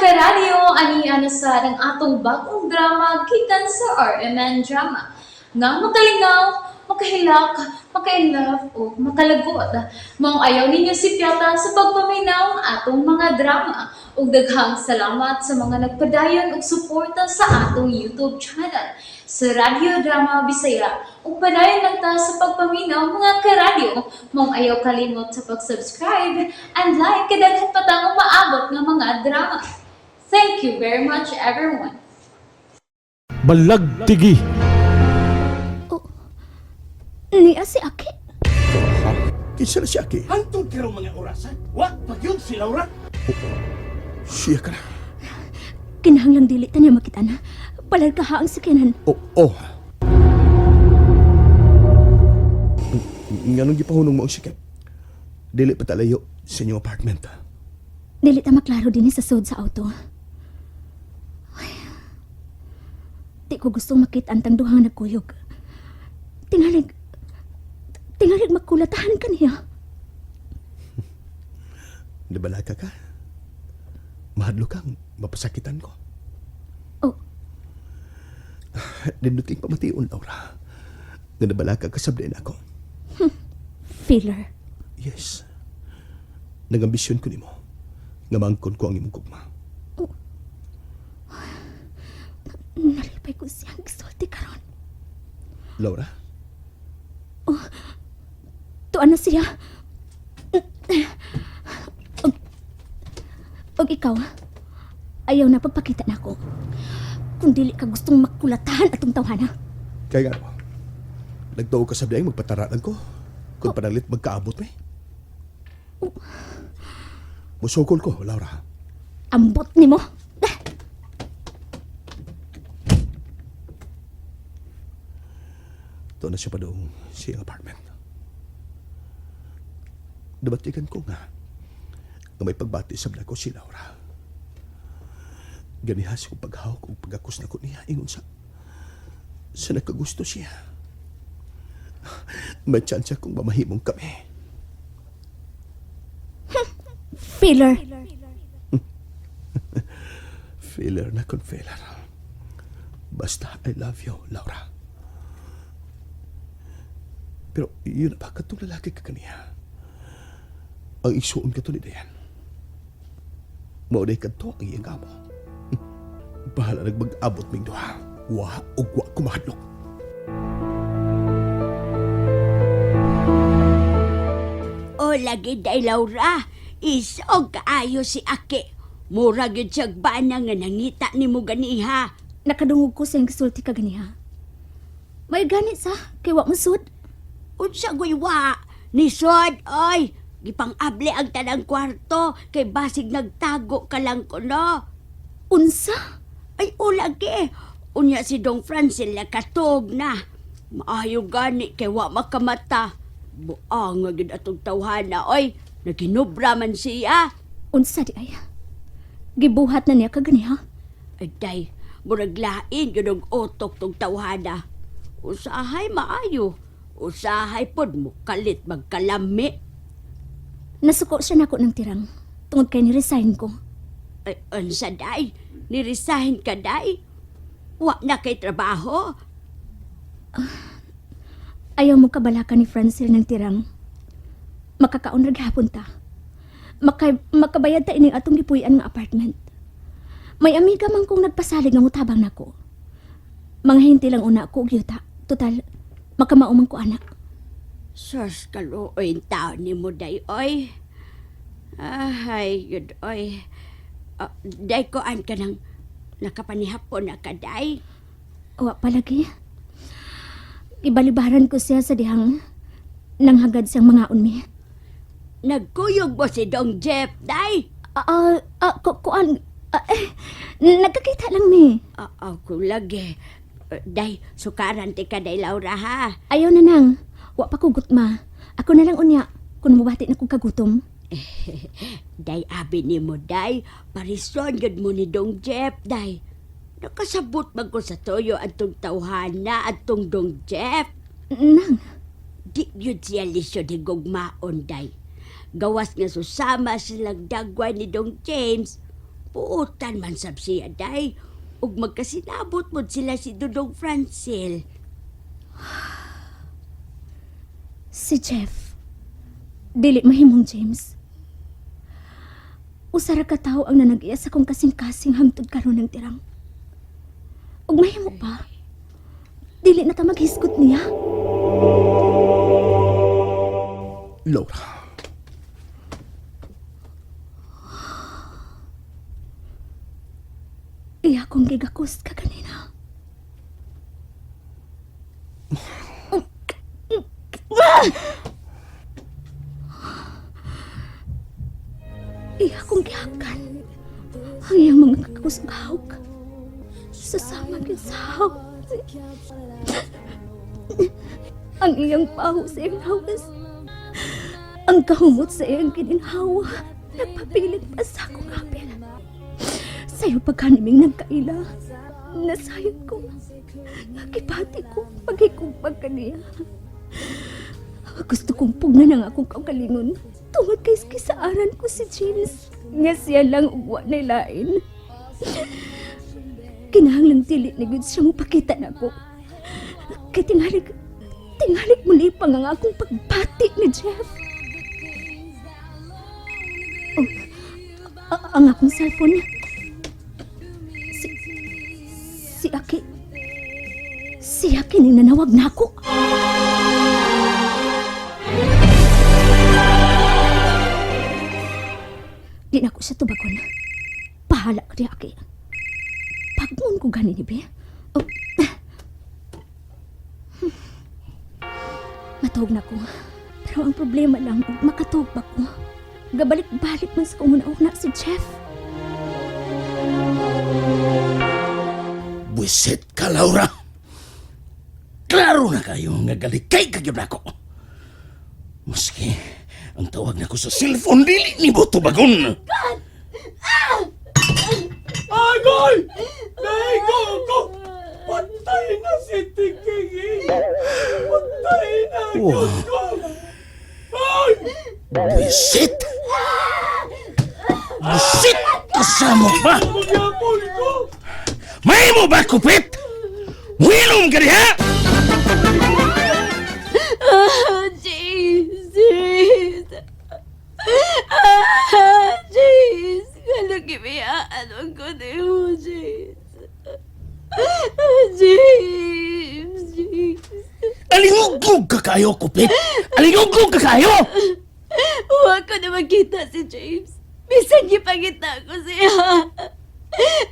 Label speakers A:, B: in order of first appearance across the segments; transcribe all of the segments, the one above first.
A: karadyo, aniya na sa ng atong bagong drama gikan sa RMN Drama. Nga makalingaw, makahilak, makailove, o makalagot. Maong ayaw ninyo si Piata sa pagpaminaw ang atong mga drama. Ug daghang salamat sa mga nagpadayon ug suporta sa atong YouTube channel sa Radyo Drama Bisaya. Ug padayon lang ta sa pagpaminaw mga karadyo. Maong ayaw kalimot sa pag-subscribe and like kadaghan pa tang maabot nga mga drama. Thank you very much everyone.
B: Balagtigi.
C: Niya si Aki.
B: Ha? Kinsa na si Aki?
D: Hantod ka raw mga orasan. Wa, pag yun si Laura.
B: Siya ka na.
C: Kinahanglang dili ta niya makita na. Palag ka haang sakinan.
B: Oh. Nga nung gipahunong mo ang sikat. Dili pa talayo sa inyong apartment.
C: Dili ta maklaro din sa sud sa auto. Ay, di ko gustong makita antang duhang nagkuyog. Tingalig makulatahan ka niya.
B: Nabalaga ka? Mahadlo kang mapasakitan ko.
C: Oh,
B: Dinduting pamatiun, Laura. Nga nabalaga ka sabdain ako.
C: filler.
B: Yes. Nagambisyon ko ni mo. Nga maangkon ko ang imong gugma.
C: Nalipay ko siyang gisulti karon.
B: Laura?
C: Tuan na siya. Og ikaw, ayaw na pagpakita na ako. Kung dili ka gustong makulatahan atong tawhana.
B: Kaya nga, nagtuo ka sabdain magpataraan ko. Kung pananglit magkaabot mo eh. Musukol ko, Laura.
C: Ambot ni mo.
B: Doon na siya pa doong siyang apartment. Nabatikan ko nga may pagbati sa ko si Laura. Ganihas kong paghawak o pagakos na ko niya ingon sa nakagusto siya. May tsansya kong mamahimong kami.
C: Filler.
B: Filler na kung filler. Basta I love you, Laura. Pero yun na ba katong lalaki ka kaniya? Ang isuon ka to ni Dayan. Mauday ka to ang iyang amo. Bahala nagmag-abot ming duha. Wa o wa kumahadlok.
E: O lagi day Laura, isog kaayo si Aki. Mura gyud siya bana nga nangita nimo ganiha.
C: Nakadungog ko sa iyong gisulti ka ganiha. May ganit sa kay wa masud.
E: Unsa guywa ni Sod, oy. Gipang-able ang tanang kwarto kay basig nagtago ka lang kuno.
C: Unsa?
E: Ay o lagi. Unya si Dong Francel katog na. Maayo gani kay wa makamata. Buang nga gyud atong tawhana, oy. Naginubra man siya.
C: Unsa di ay? Gibuhat na niya ka ganiha.
E: Ay day, murag lain yun ang utok tong tawhana. Usahay maayo. Usahay pod mo kalit magkalami.
C: Nasuko siya nako ng tirang. Tungod kay ni-resign ko.
E: Ay, unsa day? Niresign ka day? Wa na kay trabaho?
C: Ayaw mo kabalaka ni Francil ng tirang. Makakaon ra gihapon ta. Makabayad ta ining atong gipuy-an nga apartment. May amiga man kong nagpasalig nga mutabang nako. Mga hinti lang una ko og yuta. Total, makamaumang ko anak.
E: Sus, kaluoy tao ni mo day, oy. Ay, yun, oy. Day ko an ka nang nakapanihapon na ka, day.
C: Wa palagi. Ibalibaran ko siya sa dihang nanghagad siyang mga unmi.
E: Nagkuyog mo si Dong Jeff, day.
C: Kuan, nagkakita lang ni.
E: Ako lagi. Day, sukaran ti ka, day, Laura, ha?
C: Ayaw na nang. Wa pa ko gutma. Ako na lang unya kung mabati na kong kagutom.
E: Day, abi ni mo, day. Parison yun mo ni Dong Jeff, day. Nakasabot man ko sa toyo atong tawhana atong Dong Jeff.
C: Nang,
E: Di yun siya lisyo ni gugmaon, day. Gawas nga susama silang dagway ni Dong James. Puutan man sab siya, day. Ug magkasinabot mo sila si Dudong Francel.
C: Si Jeff, dili mahimong James. Usara ka tao ang nanag-iya sa kong kasing-kasing hangtod karon ng tirang. Ug mahimo pa, dili na ta maghisgot niya.
B: Laura,
C: Iya kong gigakos ka kanina. Iya kong gihakan. Ang iyang mga kakusgahog. Sasama gyud sa haw. Ang iyang paho sa iyang hawas. Ang kahumot sa iyang kininhawa. Nagpapilit pa sa akong apel. Sa'yo pagkaniming nagkaila, nasayang ko. Nakipati ko, pagkikupag ka niya. Gusto kong pugnan ang akong kaugalingon. Tungod kay kisaaran ko si James. Nga siya lang ugwa na lain. Kinahanglang dili na gud siya mo pakita na ko. Kay tingalig muli pang ang akong pagbati ni Jeff. Oh, ang akong cellphone. Si Aki ning nanawag na ako. Di na ko siya tubagon. Pahala ka di Aki. Pagmuon ko gani ni Be. Oh. Matawag na ko. Pero ang problema lang, makatawag ba ko? Gabalik-balik man sa kong una si Jeff.
D: Buisit ka, Laura. Klaro na kayo nga galikay kagyab na ako. Maski ang tawag na ko sa cellphone, dili ni mo tubagon. Agoy! Nay, go! Patay na si Tingking! Patay na! Go! Ay! Buisit! Buisit! Kasama ba? May mo ba kupit? Wilom ka diha!
E: James! James! Kala kibiyaan ang ko na mo, James. James!
D: Alingugug ka kayo, kupit! Alingugug ka kayo!
E: Huwag ko na makita si James. Bisan gipangita ko siya.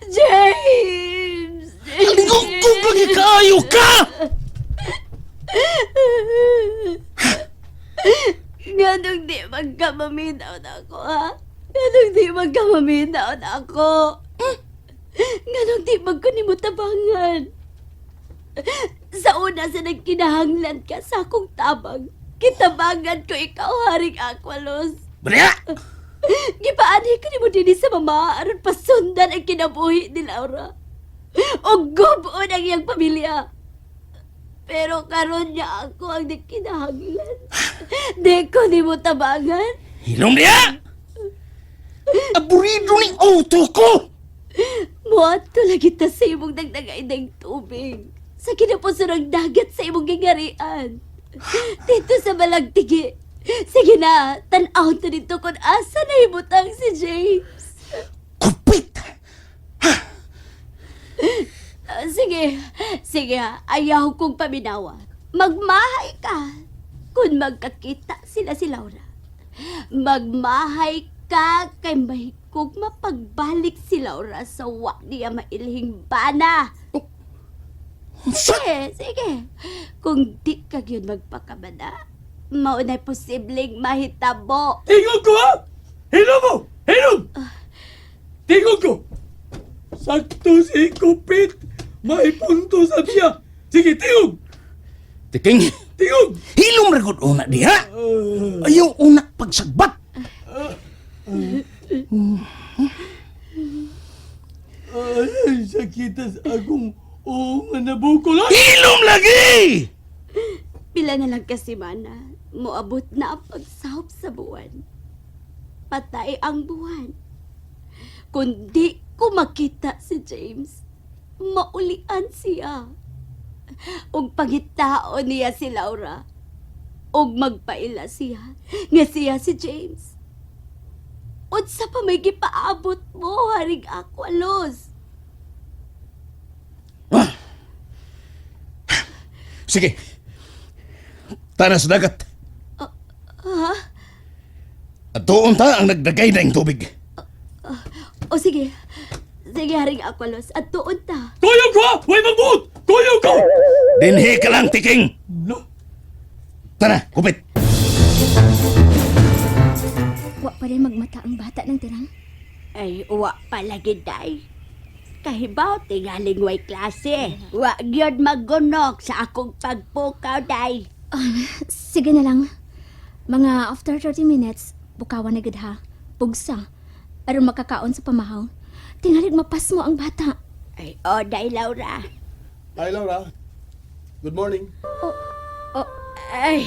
E: James!
D: Alingugug ka kayo ka!
E: Ganong di magkamaminaw na ako, ha? Ganong di magkamaminaw na ako. Ganong di magkunimutabangan. Sa una sa nagkinahanglan ka sa akong tabang, kitabangan ko ikaw, Haring Aqualos.
D: Bria!
E: Gipaani ko ni mo din sa mama aron pasundan ang kinabuhi ni Laura. O gubuon ang iyang pamilya. Pero karon niya ako ang nakinahanglan. Di ko ni mo tabangan.
D: Hilom dia! Aburido ni auto ko!
E: Muadto lagi ta sa imong dagdagay ng tubig. Sa kinapusurang dagat sa imong gingarian. Dito sa Balagtigi. Sige na, tanaw to dito kung asa na himutang si James.
D: Kupit!
E: Sige, ayaw kong paminawa. Magmahay ka kung magkakita sila si Laura. Magmahay ka kay mahigog mapagbalik si Laura sa wa niya mailhing bana. Sige. Kung di ka yun magpakabana, maunay posibleng mahitabo.
D: Tingog ko ha! Hilom mo! Hilom! Tingog ko! Sakto si Kupit! May punto sa siya! Sige, tingog! Tiking! Tingog! Hilom ragod una diha! Ayaw una pagsagbat! Ay, sakitas akong nga nabukol! Hilom lagi!
E: Pila na lang kasi mana, moabot na ang pagsahop sa buwan. Patay ang buwan. Kundi ko makita si James, maulian siya. Ug pangitaon niya si Laura, ug magpaila siya, nga siya si James. Unsa pa may gipaabot mo, haring Aqualos?
B: Sige. Tara sa dagat.
E: Ha?
B: At doon ta ang nagdagay na yung tubig.
E: O sige. Sige, haring Aqualos. At tuon ta.
D: Kuyog ko! Way magbuot! Kuyog ko!
B: Dinhi ka lang, Tiking.
D: No.
B: Tara, kupit.
C: Wa pa rin magmata ang bata ng tirang.
E: Ay, uwa palagi, day. Kahibaw, tingaling way klase. Wa gyud magunok sa akong pagpukaw, day.
C: Sige na lang. Mga after 30 minutes, bukawan na gid ha. Pugsa. Aron makakaon sa pamahaw. Tingalig mapas mo ang bata.
E: Ay, o, day, Laura.
B: Hi, Laura. Good morning.
E: Ay,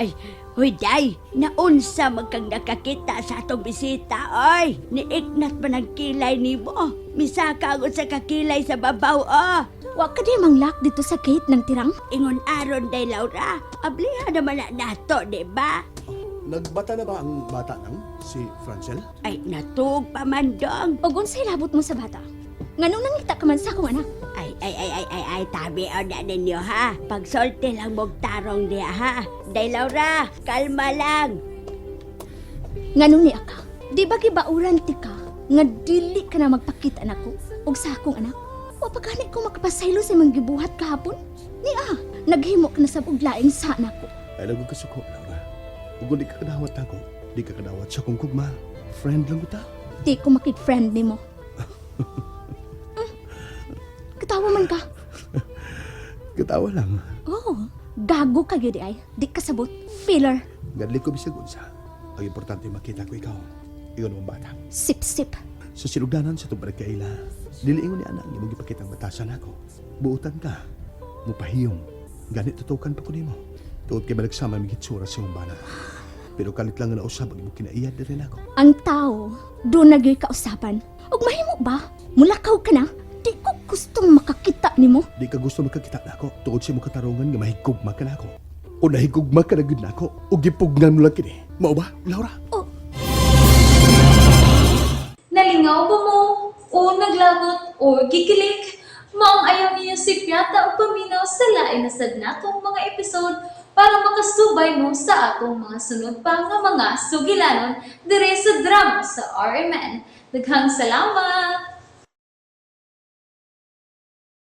E: ay, huy, day. Naunsa magkang nakakita sa atong bisita, oy. Niiknat pa ng kilay ni mo. Misaka ako sa kakilay sa babaw, oh.
C: Wa ka di manglak dito sa gate ng tirang.
E: Ingon aron, day, Laura. Abliha naman na nato, di ba?
B: Nagbata na ba ang bata ng si Francel?
E: Ay, natug pa man dong.
C: O unsay labot mo sa bata? Nganong nangita ka man sa akong anak?
E: Ay, tabi o na ninyo, ha? Pagsolti lang mong tarong niya, ha? Day, Laura, kalma lang.
C: Nganong ni aka? Di ba gibauran ti ka nga dili ka na magpakita nako og sa akong anak? Wa pa gani ko makapasaylo sa imong gibuhat kahapon? Ni naghimo ka na sa buglaing sa anak ko.
B: Ay, lago ka suko, Laura. Ug di ka kadawat ako. Di ka kadawat sa kong kugma. Friend lang kita.
C: Di ko makig-friend nimo. Katawa man ka.
B: Katawa lang.
C: Oh, gago ka gyud ay. Di ka sabot. Filler.
B: Gadli ko bisag unsa. Ang importante makita ko ikaw. Ikaw naman bata.
C: Sip-sip.
B: Sa silugdanan sa itong barangkaila, diliingon ni anak niya mong ipakitang batasan ako. Buutan ka. Mupahiyong. Ganit tutukan pa ko nimo. Tuod kay balagsama may gitsura sa iyong bana. Pero kalit lang na usap ang imong kinaiyad na rin ako.
C: Ang tao, doon nagyoy kausapan. Ug mahimo ba? Mulakaw ka na? Di ko gustong makakita nimo.
B: Di ka gusto makakita na ako. Tuod sa imong katarungan nga mahigugma ka na ako. O nahigugma ka na gud na ako. O gipugnan mo lang kini. Mao ba, Laura?
A: Nalingaw ba mo? O naglagot? O gikilik? Maong ayaw niya si Piata o paminaw sa lain na sad natong mga episode para makasubay mo sa atong mga sunod pa nga mga sugilanon dire sa drama sa RMN. Daghang salamat!